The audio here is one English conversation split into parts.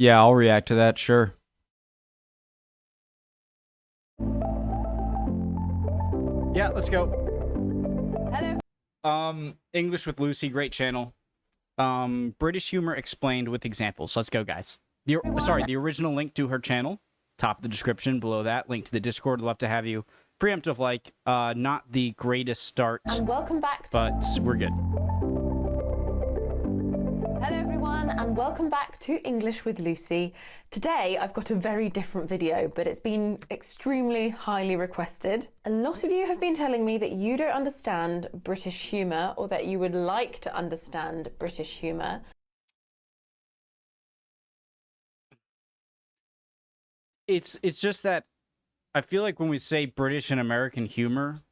Yeah, I'll react to that, sure. Yeah, let's go. Hello. English with Lucy, great channel. British Humor Explained with examples. Let's go, guys. The original link to her channel, top of the description, below that, link to the Discord. Love to have you. Preemptive like, not the greatest start. And welcome back. But we're good. Hello everyone, and welcome back to English with Lucy. Today I've got a very different video, but it's been extremely highly requested. A lot of you have been telling me that you don't understand British humour, or that you would like to understand British humour. It's just that I feel like when we say British and American humor,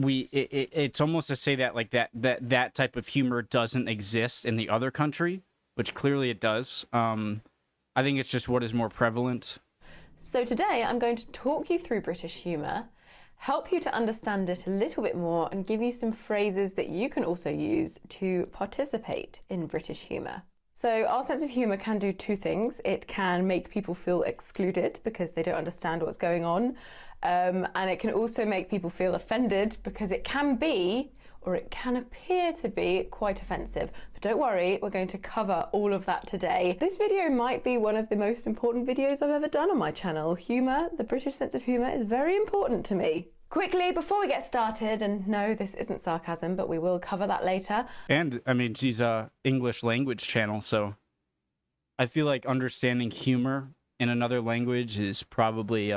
it's almost to say that like that type of humor doesn't exist in the other country, which clearly it does. I think it's just what is more prevalent. So today I'm going to talk you through British humour, help you to understand it a little bit more, and give you some phrases that you can also use to participate in British humour. So our sense of humour can do two things. It can make people feel excluded because they don't understand what's going on. And it can also make people feel offended because it can be, or it can appear to be, quite offensive. But don't worry, we're going to cover all of that today. This video might be one of the most important videos I've ever done on my channel. Humour, the British sense of humour, is very important to me. Quickly, before we get started, and no, this isn't sarcasm, but we will cover that later. And, I mean, she's a English language channel, so I feel like understanding humor in another language is probably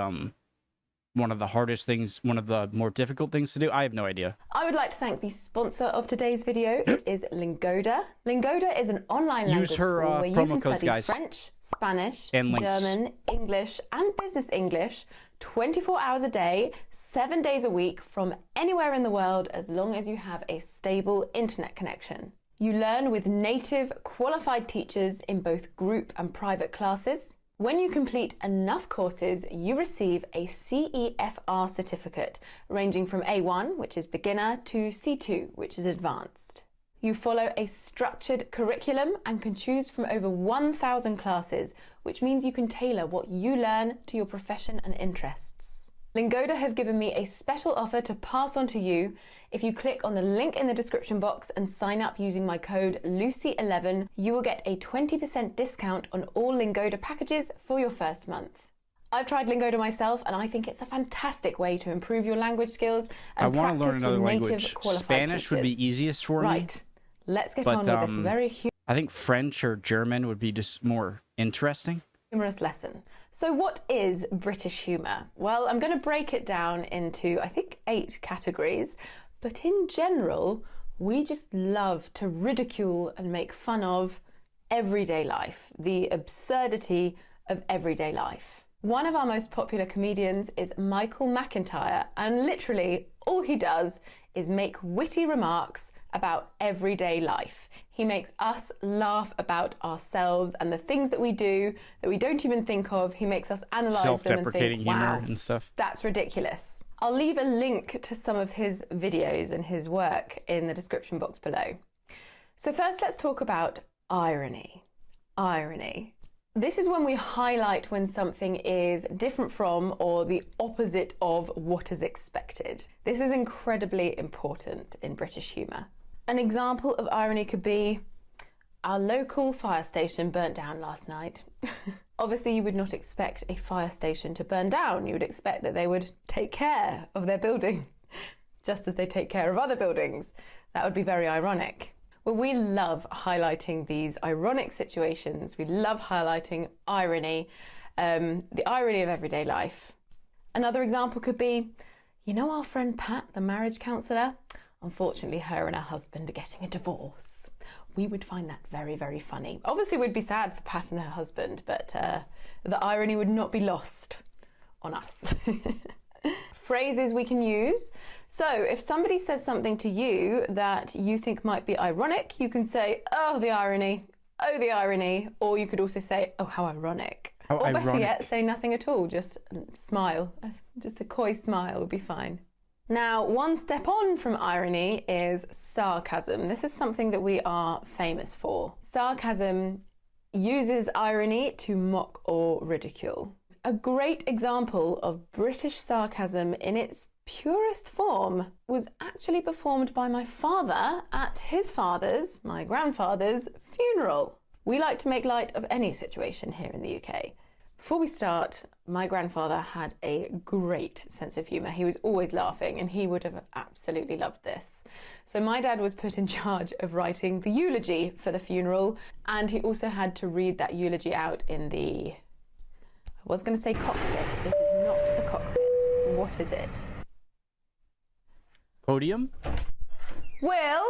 one of the hardest things, one of the more difficult things to do. I have no idea. I would like to thank the sponsor of today's video. It is Lingoda. Lingoda is an online language school where you can study guys. French, Spanish, And German, English, and business English 24 hours a day, 7 days a week from anywhere in the world, as long as you have a stable internet connection. You learn with native qualified teachers in both group and private classes. When you complete enough courses, you receive a CEFR certificate ranging from A1, which is beginner, to C2, which is advanced. You follow a structured curriculum and can choose from over 1,000 classes, which means you can tailor what you learn to your profession and interests. Lingoda have given me a special offer to pass on to you. If you click on the link in the description box and sign up using my code LUCY11, you will get a 20% discount on all Lingoda packages for your first month. I've tried Lingoda myself, and I think it's a fantastic way to improve your language skills and I want to learn another language. Spanish would be easiest for me. Right. Let's get on with this very I think French or German would be just more interesting. Humorous lesson. So what is British humour? Well, I'm going to break it down into, I think, 8 categories. But in general, we just love to ridicule and make fun of everyday life, the absurdity of everyday life. One of our most popular comedians is Michael McIntyre, and literally all he does is make witty remarks about everyday life. He makes us laugh about ourselves and the things that we do that we don't even think of. He makes us analyse them and think, self-deprecating humor wow, and stuff. that's ridiculous. I'll leave a link to some of his videos and his work in the description box below. So first, let's talk about irony. Irony. This is when we highlight when something is different from or the opposite of what is expected. This is incredibly important in British humour. An example of irony could be, our local fire station burnt down last night. Obviously, you would not expect a fire station to burn down. You would expect that they would take care of their building, just as they take care of other buildings. That would be very ironic. Well, we love highlighting these ironic situations. We love highlighting irony, the irony of everyday life. Another example could be, you know our friend Pat, the marriage counsellor? Unfortunately, her and her husband are getting a divorce. We would find that very, very funny. Obviously, we'd be sad for Pat and her husband, but the irony would not be lost on us. Phrases we can use. So if somebody says something to you that you think might be ironic, you can say, oh, the irony, oh, the irony. Or you could also say, oh, how ironic. How or better ironic. yet, say nothing at all, just smile. Just a coy smile would be fine. Now, one step on from irony is sarcasm. This is something that we are famous for. Sarcasm uses irony to mock or ridicule. A great example of British sarcasm in its purest form was actually performed by my father at his father's, my grandfather's, funeral. We like to make light of any situation here in the UK. Before we start, my grandfather had a great sense of humour. He was always laughing and he would have absolutely loved this. So my dad was put in charge of writing the eulogy for the funeral, and he also had to read that eulogy out in the, I was going to say cockpit. It is not a cockpit. What is it? Podium? Will,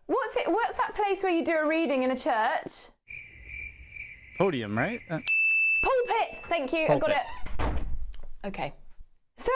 what's that place where you do a reading in a church? Podium, right? Pulpit! Thank you, Pulpit. I got it. Okay. So,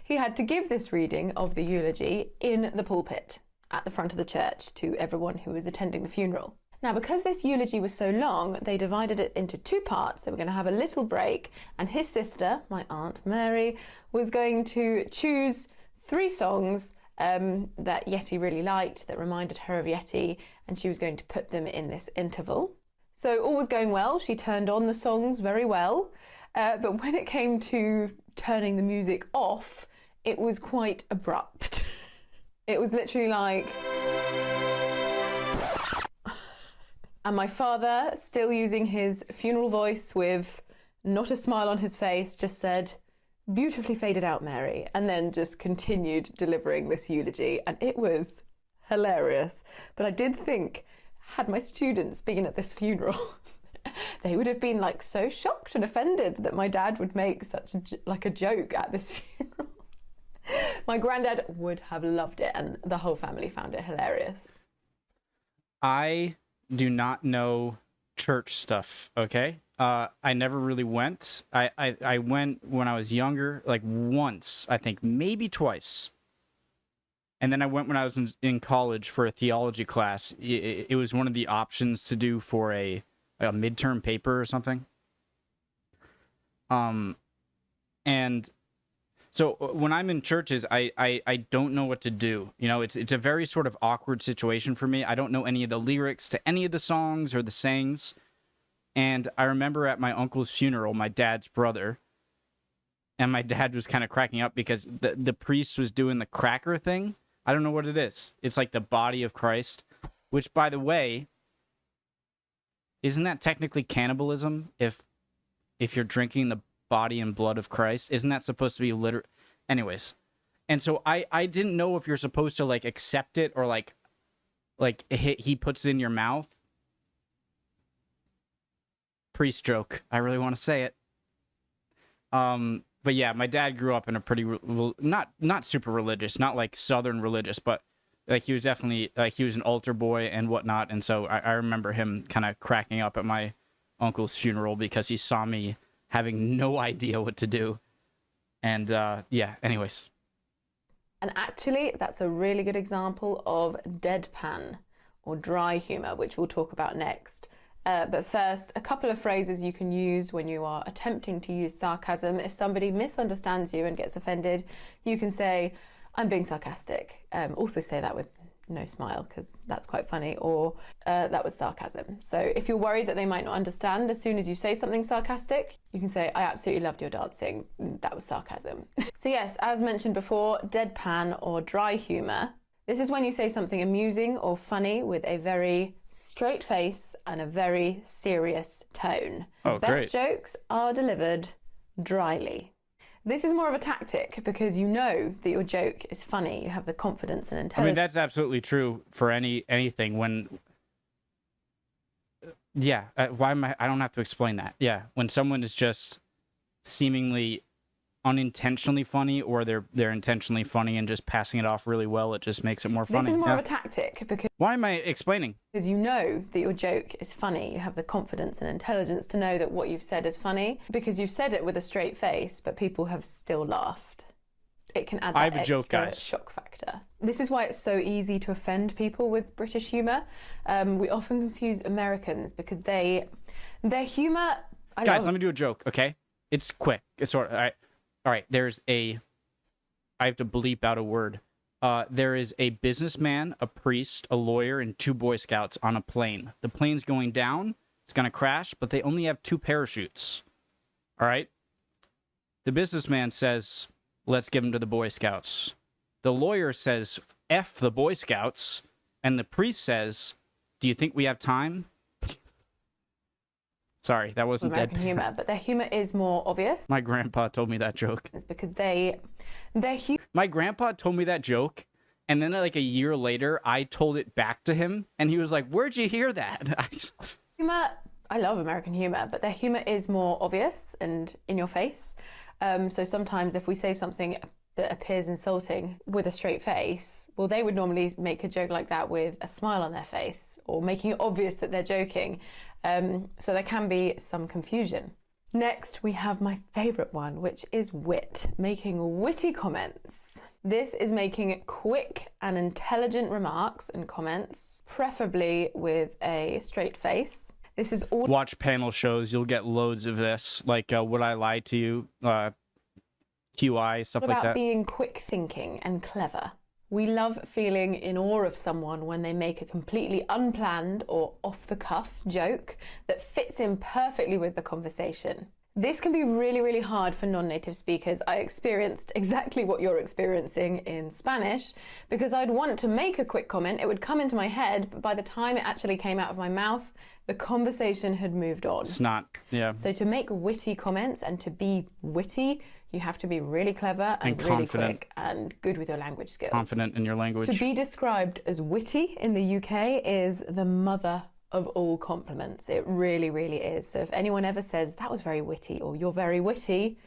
he had to give this reading of the eulogy in the pulpit at the front of the church to everyone who was attending the funeral. Now, because this eulogy was so long, they divided it into two parts. They were going to have a little break, and his sister, my Aunt Mary, was going to choose 3 songs that Yeti really liked, that reminded her of Yeti, and she was going to put them in this interval. So all was going well. She turned on the songs very well, but when it came to turning the music off, it was quite abrupt. It was literally like... And my father, still using his funeral voice with not a smile on his face, just said, "Beautifully faded out, Mary," and then just continued delivering this eulogy, and it was hilarious. But I did think, had my students been at this funeral, they would have been like so shocked and offended that my dad would make such a joke at this funeral. My granddad would have loved it, and the whole family found it hilarious. I do not know church stuff, okay? I never really went. I went when I was younger, like once, I think, maybe twice. And then I went when I was in college for a theology class. It was one of the options to do for a midterm paper or something. And so when I'm in churches, I don't know what to do. You know, it's a very sort of awkward situation for me. I don't know any of the lyrics to any of the songs or the sayings. And I remember at my uncle's funeral, my dad's brother, and my dad was kind of cracking up because the priest was doing the cracker thing. I don't know what it is. It's like the body of Christ, which, by the way, isn't that technically cannibalism if you're drinking the body and blood of Christ? Isn't that supposed to be anyways? And so I didn't know if you're supposed to like accept it or like he puts it in your mouth. Priest joke. I really want to say it. But yeah, my dad grew up in a pretty not super religious, not like Southern religious, but like he was definitely like he was an altar boy and whatnot. And so I remember him kind of cracking up at my uncle's funeral because he saw me having no idea what to do. And yeah, anyways. And actually, that's a really good example of deadpan or dry humour, which we'll talk about next. But first, a couple of phrases you can use when you are attempting to use sarcasm. If somebody misunderstands you and gets offended, you can say, "I'm being sarcastic." Also say that with no smile, because that's quite funny, or that was sarcasm. So if you're worried that they might not understand, as soon as you say something sarcastic, you can say, "I absolutely loved your dancing. That was sarcasm." So yes, as mentioned before, deadpan or dry humour. This is when you say something amusing or funny with a very straight face and a very serious tone. Oh, Best great. jokes are delivered dryly. This is more of a tactic because you know that your joke is funny. You have the confidence and intelligence. I mean, that's absolutely true for anything. When, yeah, why am I don't have to explain that. Yeah, when someone is just seemingly unintentionally funny, or they're intentionally funny and just passing it off really well, it just makes it more funny. This is more of a tactic because why am I explaining? Because you know that your joke is funny. You have the confidence and intelligence to know that what you've said is funny because you've said it with a straight face, but people have still laughed. It can add that I have a joke, extra guys. shock factor. This is why it's so easy to offend people with British humour. We often confuse Americans because their humour... Guys, let me do a joke, okay? It's quick. It's sort of... All right, I have to bleep out a word. There is a businessman, a priest, a lawyer, and 2 Boy Scouts on a plane. The plane's going down. It's going to crash, but they only have 2 parachutes. All right? The businessman says, let's give them to the Boy Scouts. The lawyer says, F the Boy Scouts. And the priest says, do you think we have time? Sorry, that wasn't American humor, but their humor is more obvious. My grandpa told me that joke. It's because their humor. My grandpa told me that joke, and then like a year later, I told it back to him, and he was like, "Where'd you hear that?" Humor. I love American humor, but their humor is more obvious and in your face. So sometimes if we say something that appears insulting with a straight face, well, they would normally make a joke like that with a smile on their face or making it obvious that they're joking. So there can be some confusion. Next, we have my favorite one, which is wit, making witty comments. This is making quick and intelligent remarks and comments, preferably with a straight face. This is all. Watch panel shows, you'll get loads of this, like Would I Lie to You, QI, stuff like that. About being quick thinking and clever. We love feeling in awe of someone when they make a completely unplanned or off-the-cuff joke that fits in perfectly with the conversation. This can be really, really hard for non-native speakers. I experienced exactly what you're experiencing in Spanish because I'd want to make a quick comment. It would come into my head, but by the time it actually came out of my mouth, the conversation had moved on. It's not, yeah. So to make witty comments and to be witty, you have to be really clever and really quick and good with your language skills. Confident in your language. To be described as witty in the UK is the mother of all compliments. It really, really is. So if anyone ever says, that was very witty, or you're very witty,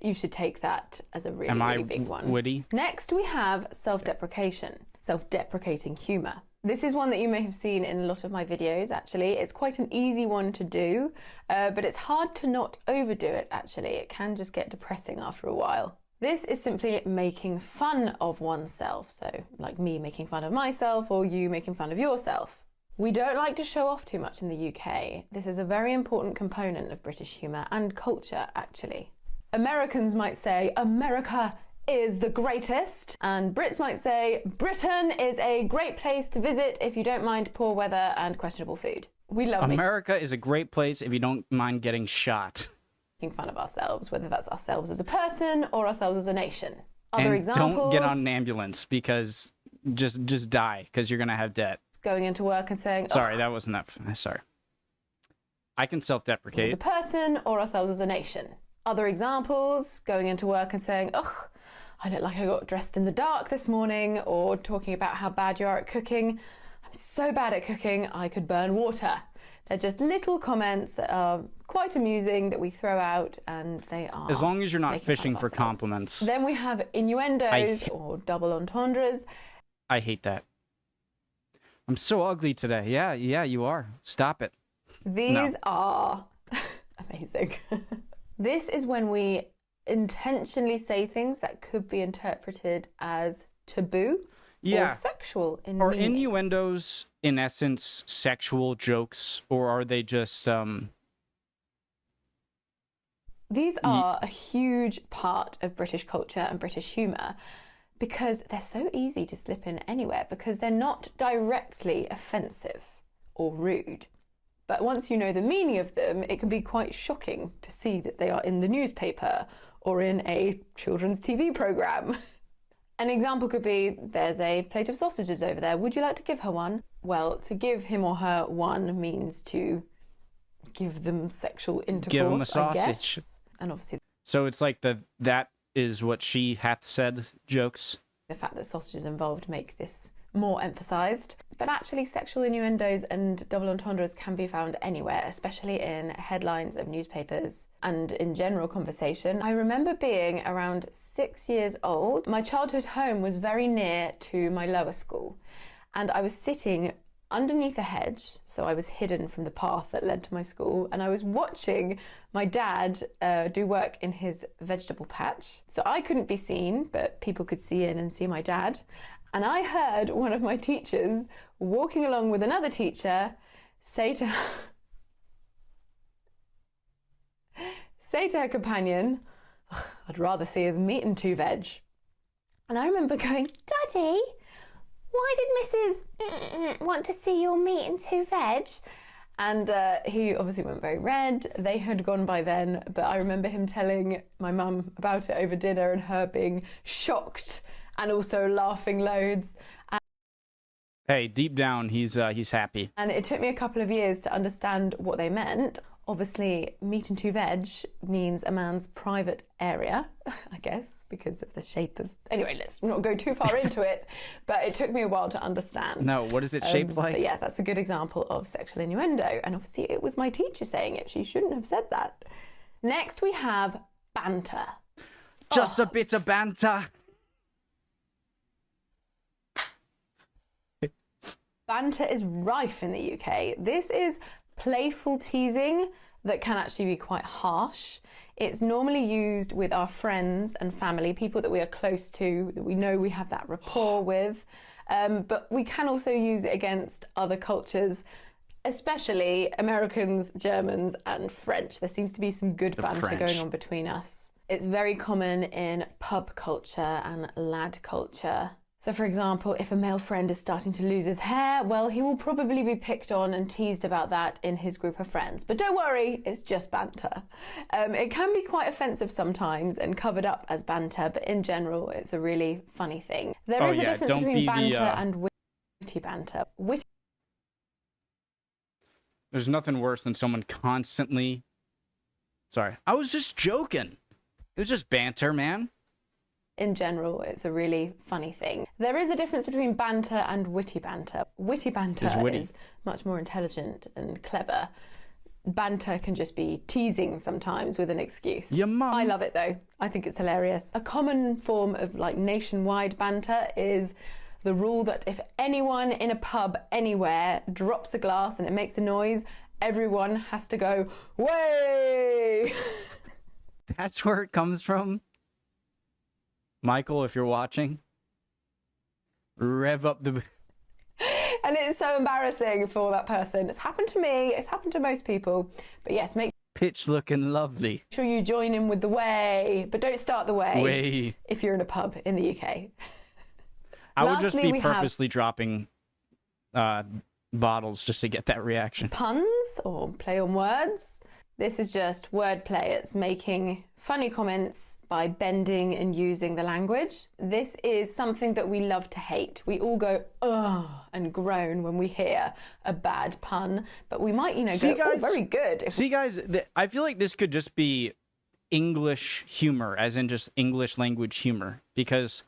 you should take that as a really, really big one. Witty? Next, we have self-deprecation, self-deprecating humor. This is one that you may have seen in a lot of my videos, actually. It's quite an easy one to do, but it's hard to not overdo it, actually. It can just get depressing after a while. This is simply making fun of oneself. So like me making fun of myself or you making fun of yourself. We don't like to show off too much in the UK. This is a very important component of British humour and culture, actually. Americans might say, America is the greatest, and Brits might say, Britain is a great place to visit if you don't mind poor weather and questionable food. We love America is a great place if you don't mind getting shot. Making fun of ourselves, whether that's ourselves as a person or ourselves as a nation. Other and examples. Don't get on an ambulance because just die because you're gonna have debt. Going into work and saying, sorry, that wasn't that. Sorry. I can self-deprecate. As a person or ourselves as a nation. Other examples, going into work and saying, ugh, I look like I got dressed in the dark this morning, or talking about how bad you are at cooking. I'm so bad at cooking, I could burn water. They're just little comments that are quite amusing that we throw out, and they are. As long as you're not fishing for compliments. Then we have innuendos or double entendres. I hate that. I'm so ugly today. Yeah, you are. Stop it. These are amazing. This is when we intentionally say things that could be interpreted as taboo or sexual in meaning. Are innuendos, in essence, sexual jokes, or are they just... These are a huge part of British culture and British humour because they're so easy to slip in anywhere because they're not directly offensive or rude. But once you know the meaning of them, it can be quite shocking to see that they are in the newspaper or in a children's TV programme. An example could be, there's a plate of sausages over there. Would you like to give her one? Well, to give him or her one means to give them sexual intercourse, give them a sausage. I guess. And obviously... So it's like that is what she hath said jokes? The fact that sausages involved make this more emphasised. But actually sexual innuendos and double entendres can be found anywhere, especially in headlines of newspapers and in general conversation. I remember being around 6 years old. My childhood home was very near to my lower school, and I was sitting underneath a hedge, so I was hidden from the path that led to my school, and I was watching my dad do work in his vegetable patch. So I couldn't be seen, but people could see in and see my dad. And I heard one of my teachers walking along with another teacher say to her companion, I'd rather see his meat and two veg. And I remember going, Daddy, why did Mrs. want to see your meat and 2 veg? And he obviously went very red. They had gone by then, but I remember him telling my mum about it over dinner and her being shocked and also laughing loads. Hey, deep down, he's happy. And it took me a couple of years to understand what they meant. Obviously, meat and 2 veg means a man's private area, I guess, because of the shape of... Anyway, let's not go too far into it, but it took me a while to understand. No, what is it shaped like? But yeah, that's a good example of sexual innuendo. And obviously, it was my teacher saying it. She shouldn't have said that. Next, we have banter. Just a bit of banter. Banter is rife in the UK. This is playful teasing that can actually be quite harsh. It's normally used with our friends and family, people that we are close to, that we know we have that rapport with. But we can also use it against other cultures, especially Americans, Germans, and French. There seems to be some good banter going on between us. It's very common in pub culture and lad culture. So for example, if a male friend is starting to lose his hair, well, he will probably be picked on and teased about that in his group of friends. But don't worry, it's just banter. It can be quite offensive sometimes and covered up as banter, but in general, it's a really funny thing. There is a difference between banter and witty banter. There's nothing worse than someone constantly... Sorry, I was just joking. It was just banter, man. In general, it's a really funny thing. There is a difference between banter and witty banter. Witty banter is much more intelligent and clever. Banter can just be teasing sometimes with an excuse. Your mum. I love it though. I think it's hilarious. A common form of like nationwide banter is the rule that if anyone in a pub anywhere drops a glass and it makes a noise, everyone has to go, "Way!" That's where it comes from. Michael, if you're watching, rev up the... And it's so embarrassing for that person. It's happened to me, it's happened to most people. But yes, make pitch looking lovely. sure you join in with the way, but don't start the Way. if you're in a pub in the UK. I would just be purposely dropping bottles just to get that reaction. Puns or play on words. This is just wordplay. It's making funny comments by bending and using the language. This is something that we love to hate. We all go, ugh, and groan when we hear a bad pun, but we might, go, oh, very good. Guys, I feel like this could just be English humor, as in just English language humor, because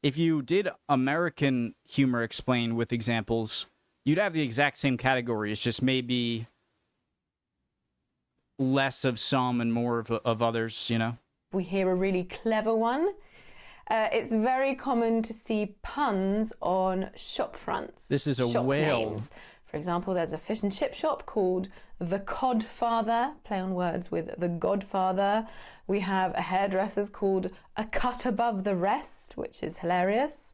if you did American humor explained with examples, you'd have the exact same categories, just maybe less of some and more of others, We hear a really clever one. It's very common to see puns on shop fronts. This is a shop whale. Names. For example, there's a fish and chip shop called The Codfather, play on words with The Godfather. We have a hairdresser's called A Cut Above the Rest, which is hilarious,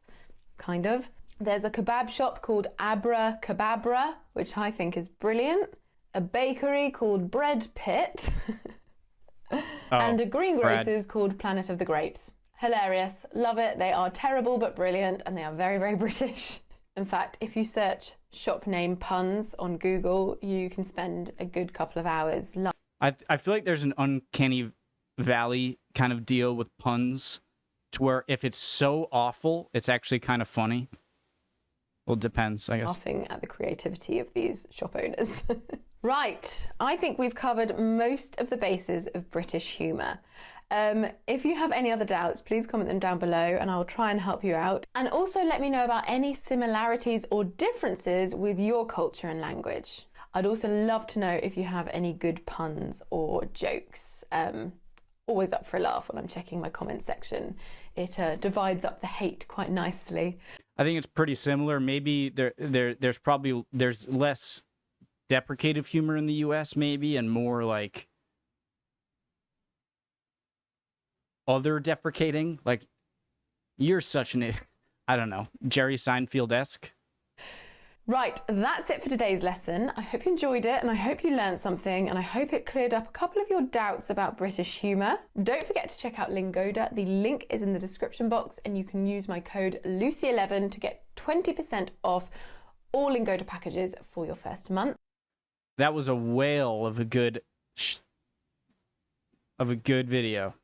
kind of. There's a kebab shop called Abra Kebabra, which I think is brilliant. A bakery called Bread Pit. And a greengrocer's called Planet of the Grapes. Hilarious. Love it. They are terrible but brilliant, and they are very, very British. In fact, if you search shop name puns on Google, you can spend a good couple of hours. I feel like there's an uncanny valley kind of deal with puns to where if it's so awful, it's actually kind of funny. Well, it depends, I guess. Laughing at the creativity of these shop owners. Right, I think we've covered most of the bases of British humour. If you have any other doubts, please comment them down below and I'll try and help you out. And also let me know about any similarities or differences with your culture and language. I'd also love to know if you have any good puns or jokes. Always up for a laugh when I'm checking my comment section. It divides up the hate quite nicely. I think it's pretty similar. Maybe there's less deprecative humor in the US maybe, and more like other deprecating, like you're such an, I don't know, Jerry Seinfeld-esque. Right, that's it for today's lesson. I hope you enjoyed it and I hope you learned something and I hope it cleared up a couple of your doubts about British humour. Don't forget to check out Lingoda. The link is in the description box and you can use my code Lucy11 to get 20% off all Lingoda packages for your first month. That was a whale of a good video.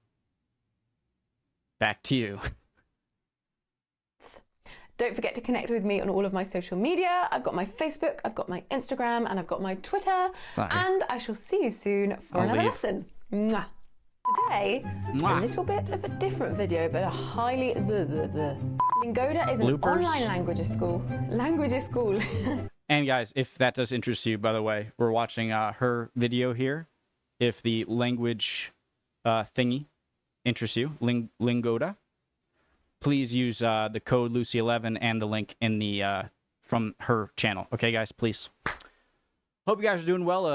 Back to you. Don't forget to connect with me on all of my social media. I've got my Facebook, I've got my Instagram, and I've got my Twitter. Sorry. And I shall see you soon for another lesson. Mwah. Today, a little bit of a different video, but a highly... Lingoda is an online languages school. And guys, if that does interest you, by the way, we're watching her video here. If the language thingy interests you, Lingoda, please use the code Lucy11 and the link in the from her channel. Okay, guys, please. Hope you guys are doing well.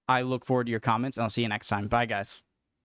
I look forward to your comments, and I'll see you next time. Bye, guys.